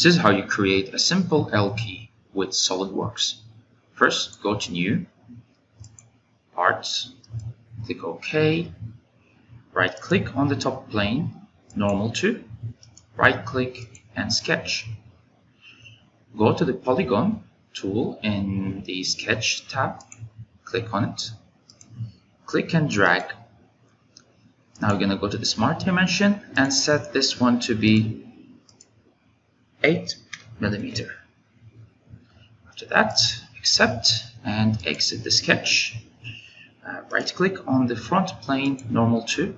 This is how you create a simple L key with SolidWorks. First, go to New, Parts, click OK, right-click on the top plane, Normal to, right-click and Sketch. Go to the Polygon tool in the Sketch tab, click on it, click and drag. Now we're going to go to the Smart Dimension and set this one to be 8 mm. After that, accept and exit the sketch. Right click on the front plane, Normal to,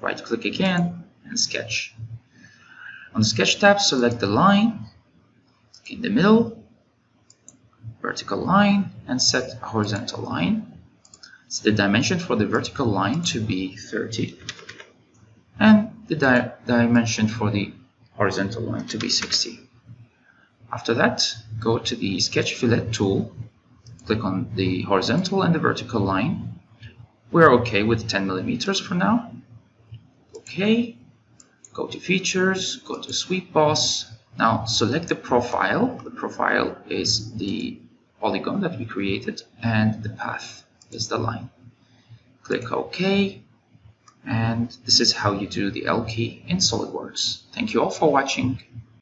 right click again and Sketch. On the Sketch tab, select the line in the middle, vertical line, and set a horizontal line. Set the dimension for the vertical line to be 30 and the dimension for the horizontal line to be 60. After that, go to the Sketch Fillet tool, click on the horizontal and the vertical line. We're okay with 10 mm for now. Okay, go to Features, go to Sweep Boss. Now select the profile. The profile is the polygon that we created and the path is the line. Click OK, and this is how you do the L key in SolidWorks. Thank you all for watching.